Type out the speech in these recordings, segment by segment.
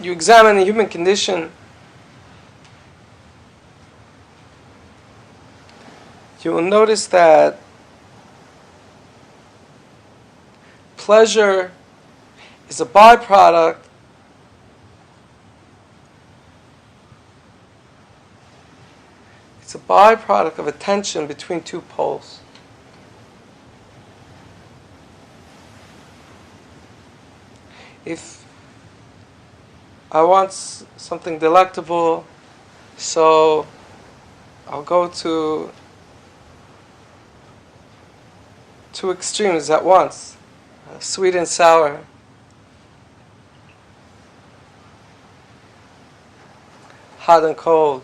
you examine the human condition, you will notice that pleasure is a byproduct of a tension between two poles. If I want something delectable, so I'll go to two extremes at once, sweet and sour. Hot and cold.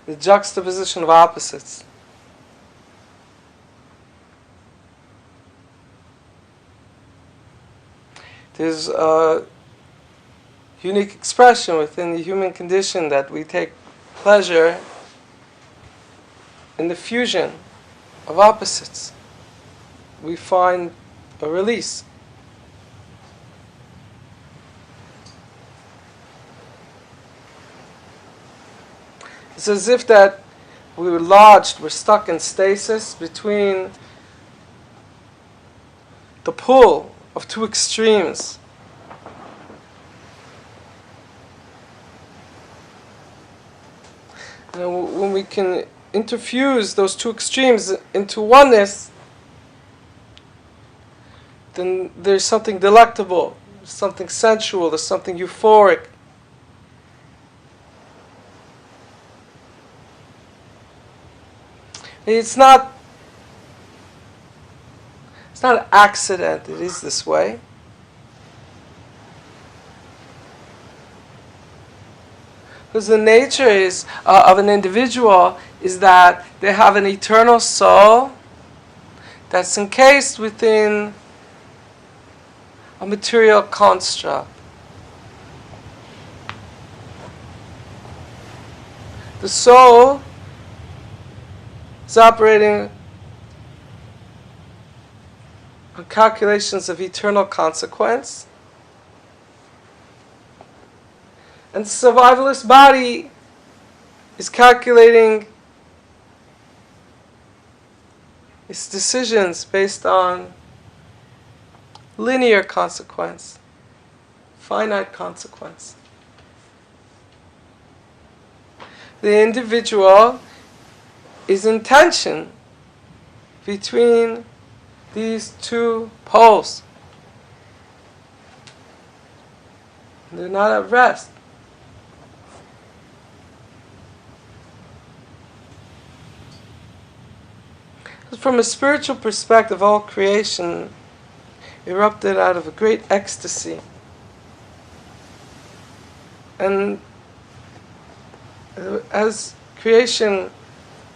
The juxtaposition of opposites. There's a unique expression within the human condition that we take pleasure in the fusion of opposites. We find a release. It's as if that we were lodged, we're stuck in stasis between the pull of two extremes. And when we can interfuse those two extremes into oneness, then there's something delectable, there's something sensual, there's something euphoric. It's not an accident, it is this way. Because the nature of an individual is that they have an eternal soul that's encased within a material construct. The soul is operating on calculations of eternal consequence. And the survivalist body is calculating its decisions based on linear consequence, finite consequence. The individual is in tension between these two poles. They're not at rest. From a spiritual perspective, all creation erupted out of a great ecstasy. And as creation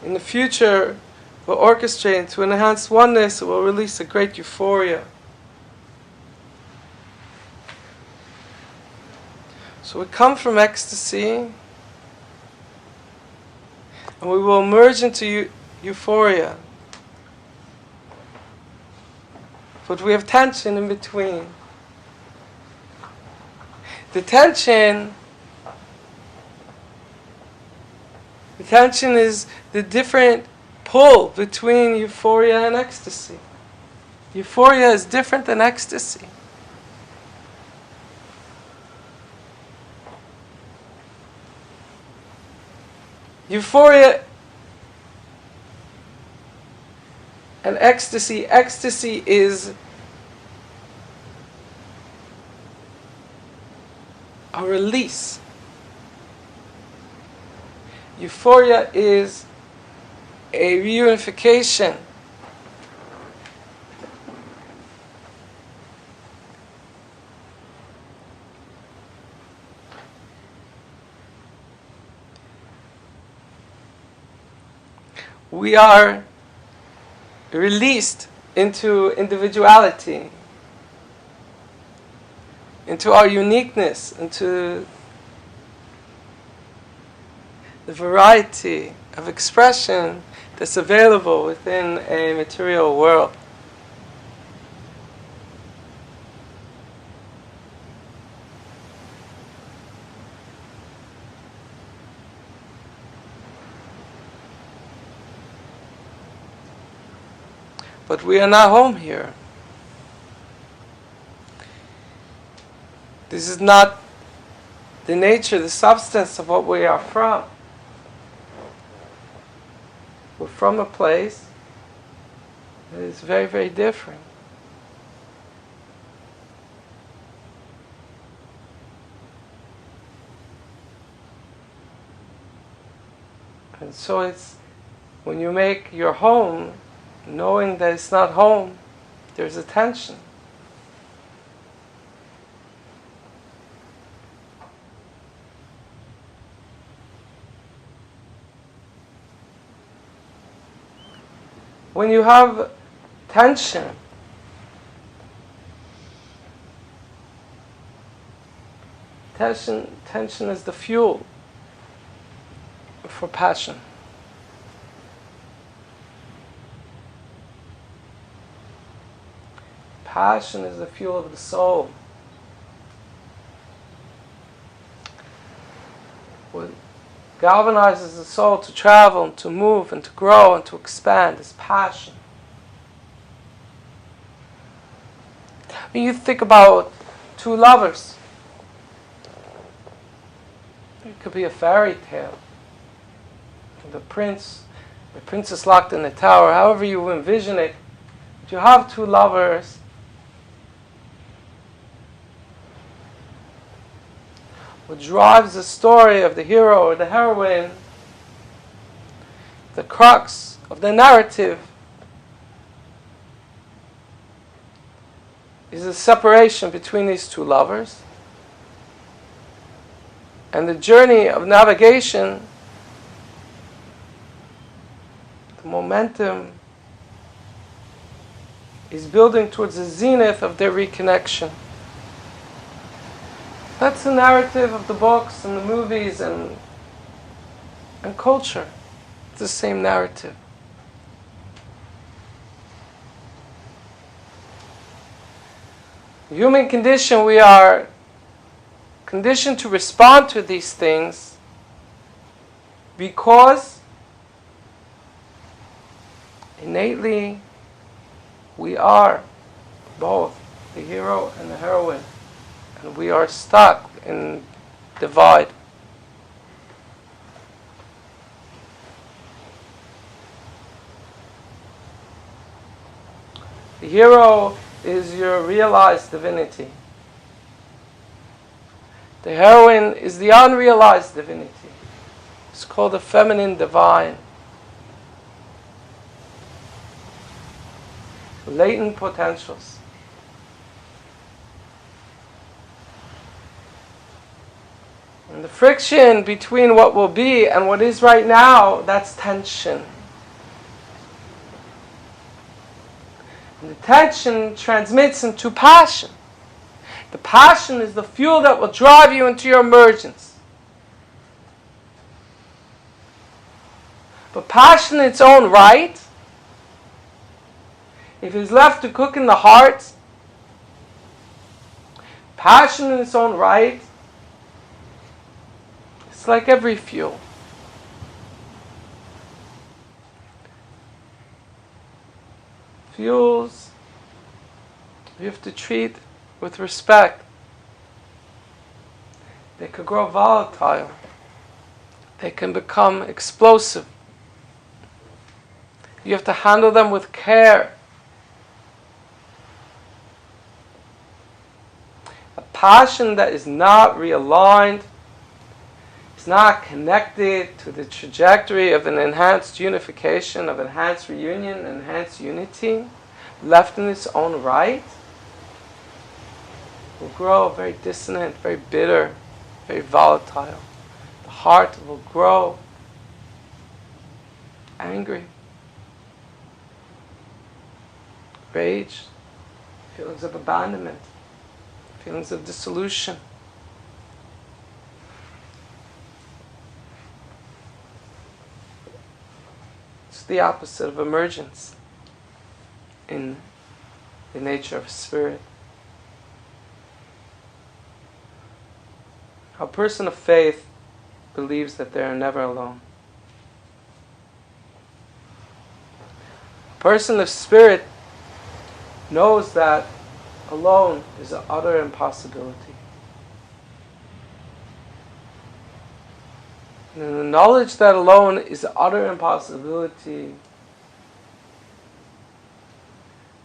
in the future will orchestrate to enhance oneness, it will release a great euphoria. So we come from ecstasy, and we will merge into euphoria. But we have tension in between. The tension is the different pull between euphoria and ecstasy. Euphoria is different than ecstasy. Euphoria and ecstasy is a release. Euphoria is a reunification. We are released into individuality, into our uniqueness, into the variety of expression that's available within a material world. But we are not home here. This is not the nature, the substance of what we are from. We're from a place that is very, very different. And so it's, when you make your home, knowing that it's not home, there's a tension. When you have tension, tension is the fuel for passion. Passion is the fuel of the soul. What galvanizes the soul to travel and to move and to grow and to expand is passion. When you think about two lovers, it could be a fairy tale. The princess locked in the tower, however you envision it. You have two lovers. What drives the story of the hero or the heroine, the crux of the narrative, is the separation between these two lovers and the journey of navigation, the momentum is building towards the zenith of their reconnection. That's the narrative of the books and the movies and culture. It's the same narrative. The human condition, we are conditioned to respond to these things because innately we are both the hero and the heroine. And we are stuck in divide. The hero is your realized divinity. The heroine is the unrealized divinity. It's called the feminine divine. Latent potentials. And the friction between what will be and what is right now, that's tension. And the tension transmits into passion. The passion is the fuel that will drive you into your emergence. But passion in its own right, if it's left to cook in the heart, passion in its own right, it's like every fuel. Fuels you have to treat with respect. They could grow volatile. They can become explosive. You have to handle them with care. A passion that is not realigned, is not connected to the trajectory of an enhanced unification, of enhanced reunion, enhanced unity, left in its own right, will grow very dissonant, very bitter, very volatile. The heart will grow angry, rage, feelings of abandonment, feelings of dissolution. It's the opposite of emergence in the nature of spirit. A person of faith believes that they are never alone. A person of spirit knows that alone is an utter impossibility. And in the knowledge that alone is an utter impossibility,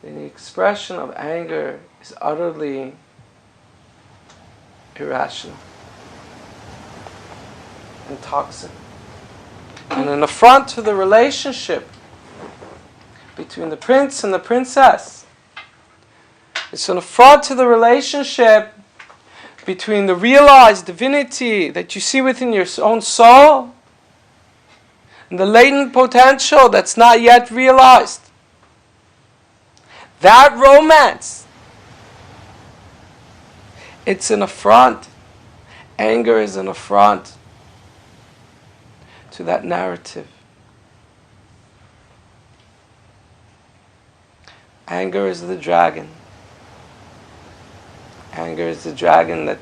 then the expression of anger is utterly irrational and toxic. And an affront to the relationship between the prince and the princess. It's an affront to the relationship between the realized divinity that you see within your own soul and the latent potential that's not yet realized. That romance, it's an affront. Anger is an affront to that narrative. Anger is the dragon. Anger is the dragon that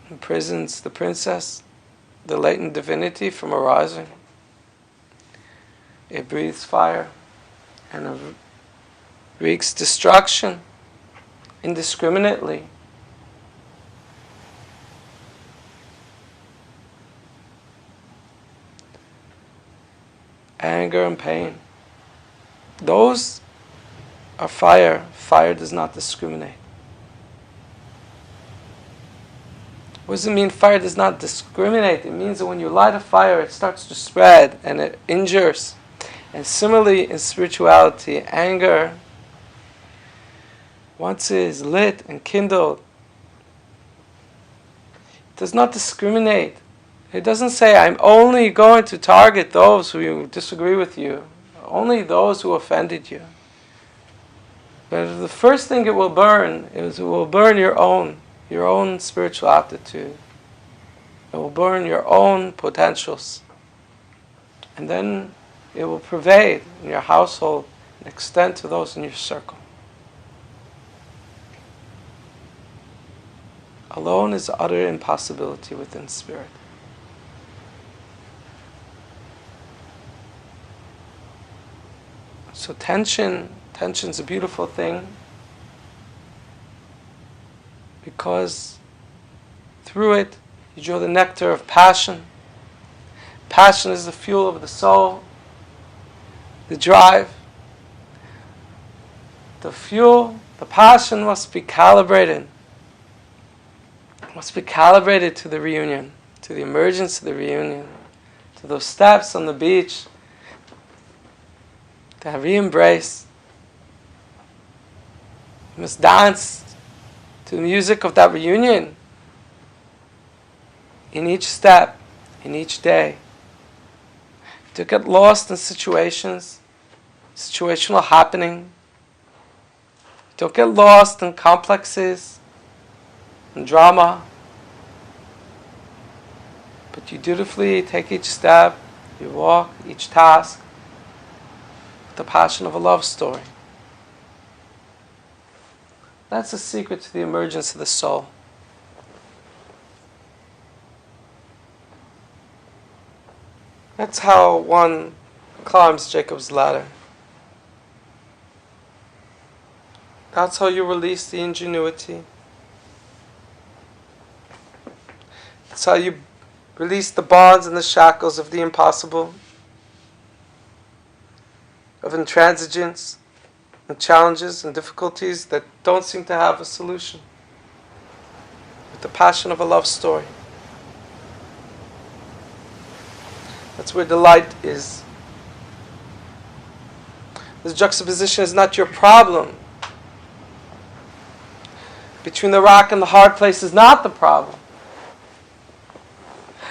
imprisons the princess, the latent divinity, from arising. It breathes fire and it wreaks destruction indiscriminately. Anger and pain, those are fire. Fire does not discriminate. What does it mean fire does not discriminate? It means that when you light a fire, it starts to spread and it injures. And similarly in spirituality, anger, once it is lit and kindled, it does not discriminate. It doesn't say, I'm only going to target those who disagree with you, only those who offended you. But the first thing it will burn is it will burn your own spiritual aptitude. It will burn your own potentials. And then it will pervade in your household and extend to those in your circle. Alone is utter impossibility within spirit. So tension's a beautiful thing, because through it you draw the nectar of passion. Passion is the fuel of the soul, the drive. The fuel, the passion must be calibrated. It must be calibrated to the reunion, to the emergence of the reunion, to those steps on the beach, that re-embrace. You must dance to the music of that reunion in each step, in each day. To get lost in situations, situational happening. Don't get lost in complexes and drama. But you dutifully take each step, you walk each task, the passion of a love story. That's the secret to the emergence of the soul. That's how one climbs Jacob's ladder. That's how you release the ingenuity. That's how you release the bonds and the shackles of the impossible, of intransigence and challenges and difficulties that don't seem to have a solution, with the passion of a love story. That's where delight is. This juxtaposition is not your problem. Between the rock and the hard place is not the problem.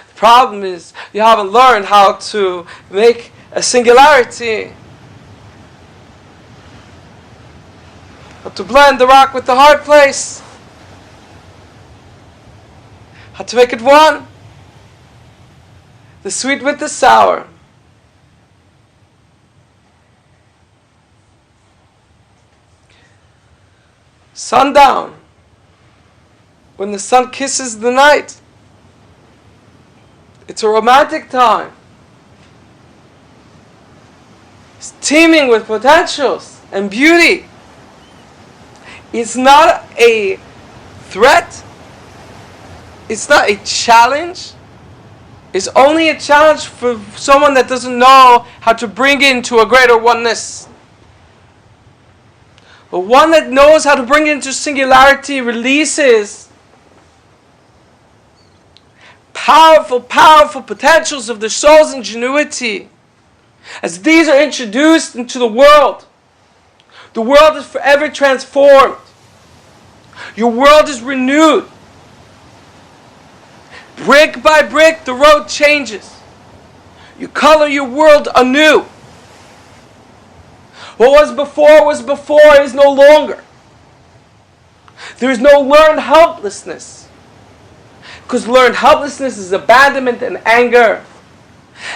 The problem is you haven't learned how to make a singularity, how to blend the rock with the hard place, how to make it one, the sweet with the sour. Sundown, when the sun kisses the night, it's a romantic time. It's teeming with potentials and beauty. It's not a threat. It's not a challenge. It's only a challenge for someone that doesn't know how to bring it into a greater oneness. But one that knows how to bring it into singularity releases powerful, powerful potentials of the soul's ingenuity. As these are introduced into the world is forever transformed. Your world is renewed. Brick by brick, the road changes. You color your world anew. What was before is no longer. There is no learned helplessness. Because learned helplessness is abandonment and anger.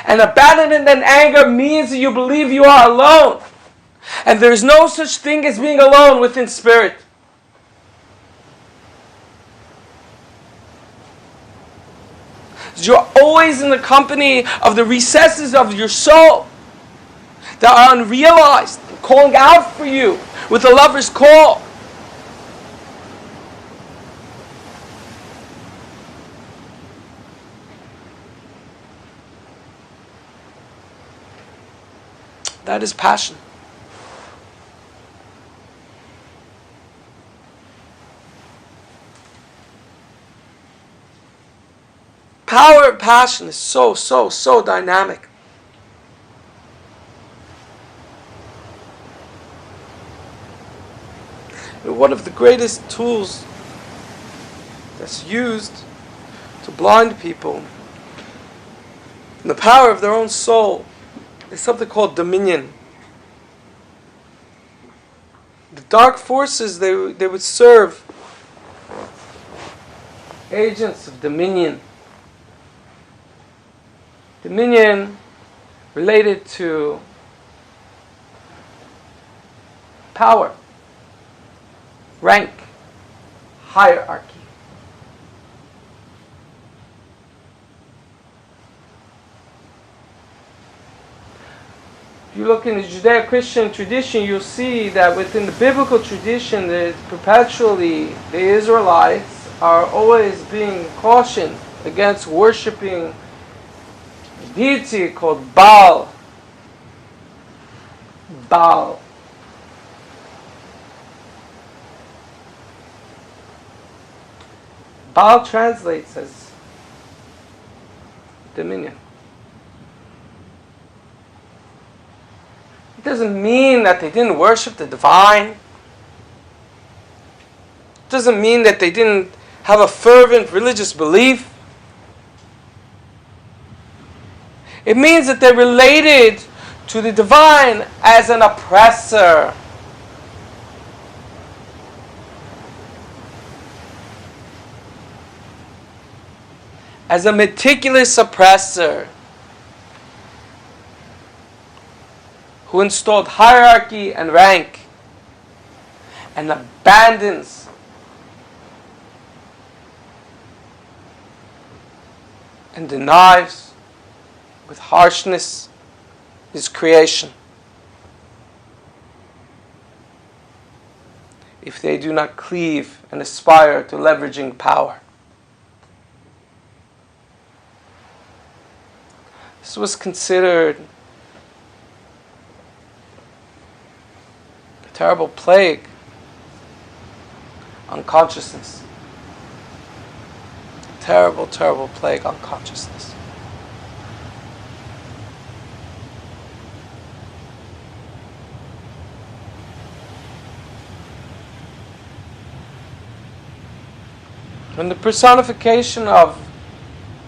And abandonment and anger means that you believe you are alone. And there is no such thing as being alone within spirit. You're always in the company of the recesses of your soul that are unrealized, calling out for you with a lover's call. That is passion. Power of passion is so dynamic. One of the greatest tools that's used to blind people in the power of their own soul is something called dominion. The dark forces, they would serve agents of dominion. Dominion related to power, rank, hierarchy. If you look in the Judeo-Christian tradition, you'll see that within the biblical tradition, that perpetually the Israelites are always being cautioned against worshiping a deity called Baal. Baal. Baal translates as dominion. It doesn't mean that they didn't worship the divine. It doesn't mean that they didn't have a fervent religious belief. It means that they related to the divine as an oppressor. As a meticulous oppressor who installed hierarchy and rank and abandons and denies with harshness his creation. If they do not cleave and aspire to leveraging power. This was considered a terrible plague on consciousness. Terrible, terrible plague on consciousness. When the personification of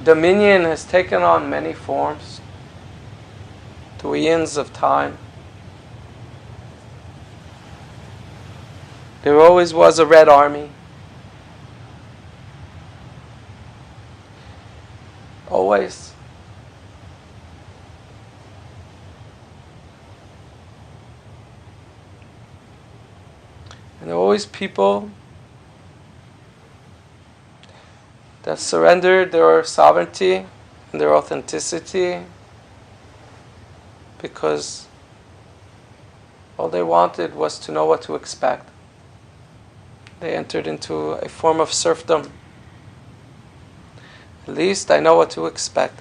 dominion has taken on many forms, to eons of time, there always was a Red Army. Always. And there are always people that surrendered their sovereignty and their authenticity because All they wanted was to know what to expect. They entered into a form of serfdom. At least I know what to expect.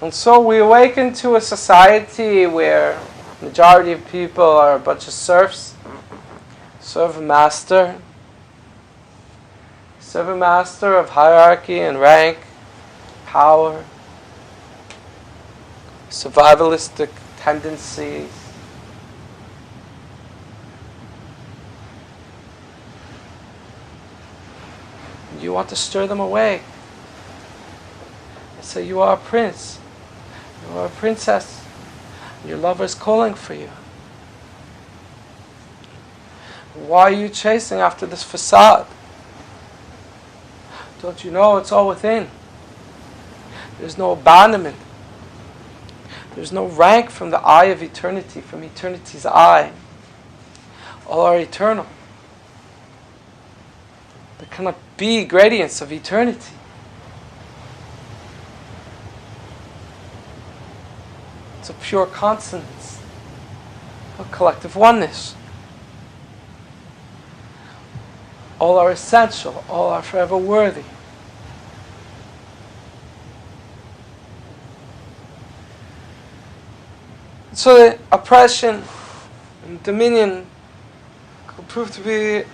And so we awaken to a society where the majority of people are a bunch of serfs. Serve a master. Serve a master of hierarchy and rank, power, survivalistic tendencies. You want to stir them awake. And say, you are a prince. You are a princess. Your lover is calling for you. Why are you chasing after this facade? Don't you know it's all within? There's no abandonment. There's no rank from the eye of eternity, from eternity's eye. All are eternal. There cannot be gradients of eternity. It's a pure consonance, a collective oneness. All are essential, all are forever worthy. So the oppression and dominion could prove to be a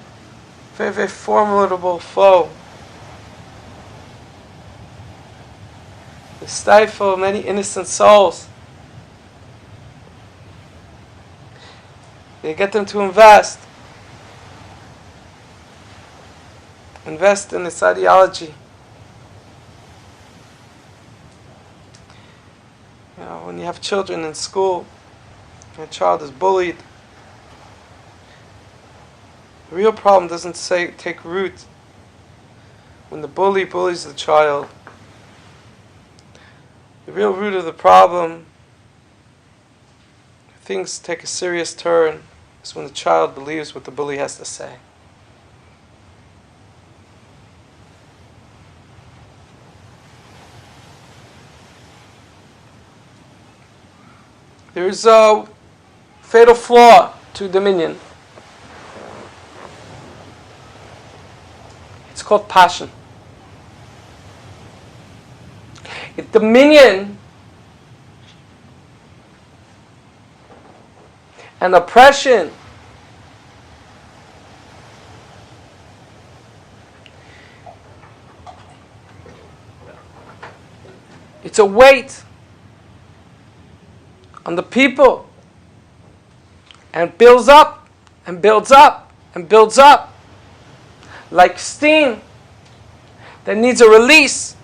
very, very formidable foe. They stifle many innocent souls. They get them to invest in this ideology. You know, when you have children in school, and a child is bullied, the real problem doesn't take root when the bully bullies the child. The real root of the problem, things take a serious turn, is when the child believes what the bully has to say. There is a fatal flaw to dominion. It's called passion. If dominion and oppression it's a weight on the people, and builds up and builds up and builds up like steam that needs a release.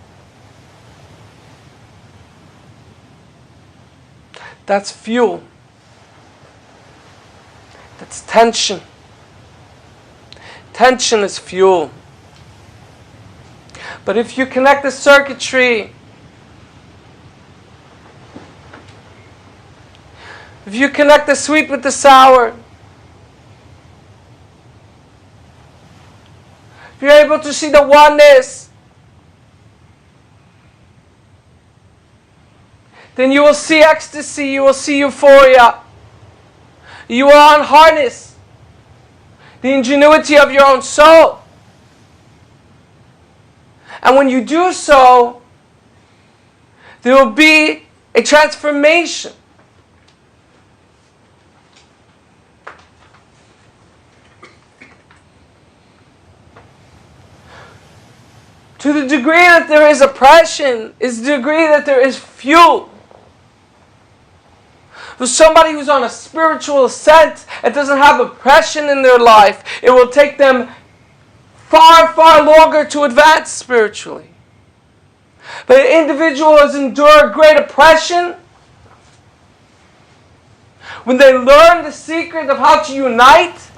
That's fuel. That's tension. Tension is fuel. But if you connect the circuitry, if you connect the sweet with the sour, if you're able to see the oneness, then you will see ecstasy, you will see euphoria. You will unharness the ingenuity of your own soul. And when you do so, there will be a transformation. To the degree that there is oppression, is the degree that there is fuel. For somebody who's on a spiritual ascent and doesn't have oppression in their life, it will take them far, far longer to advance spiritually. But an individual who has endured great oppression, when they learn the secret of how to unite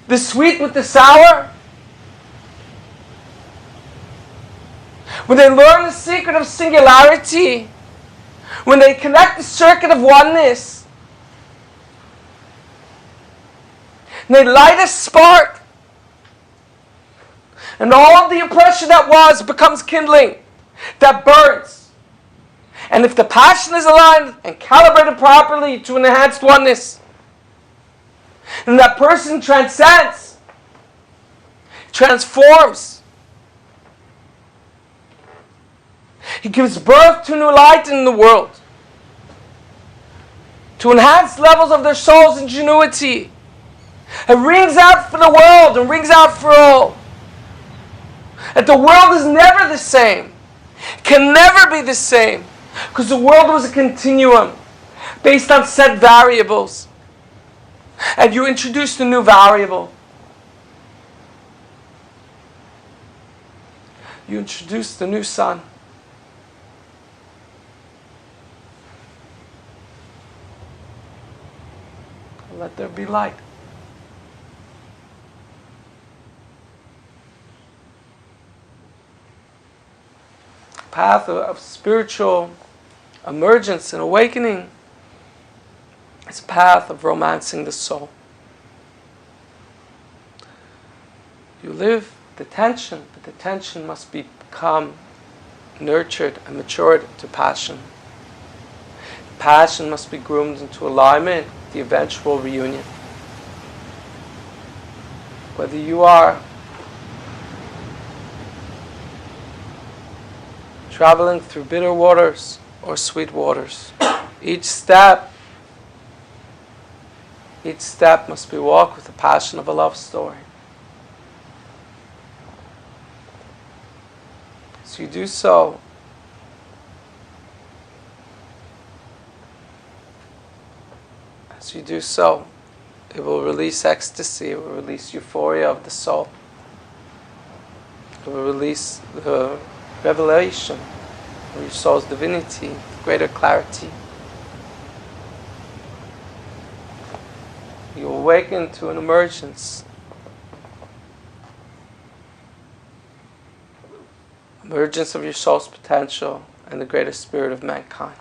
the sweet with the sour, when they learn the secret of singularity, when they connect the circuit of oneness, and they light a spark, and all the oppression that was becomes kindling, that burns. And if the passion is aligned and calibrated properly to an enhanced oneness, then that person transcends, transforms. He gives birth to new light in the world, to enhance levels of their soul's ingenuity. It rings out for the world and rings out for all. That the world is never the same, can never be the same, because the world was a continuum based on set variables. And you introduced a new variable. You introduced the new sun. Let there be light. Path of spiritual emergence and awakening is a path of romancing the soul. You live the tension, but the tension must become nurtured and matured to passion. Passion must be groomed into alignment with the eventual reunion. Whether you are traveling through bitter waters or sweet waters, each step must be walked with the passion of a love story. As you do so, it will release ecstasy, it will release euphoria of the soul. It will release the revelation of your soul's divinity, greater clarity. You awaken to an emergence of your soul's potential and the greatest spirit of mankind.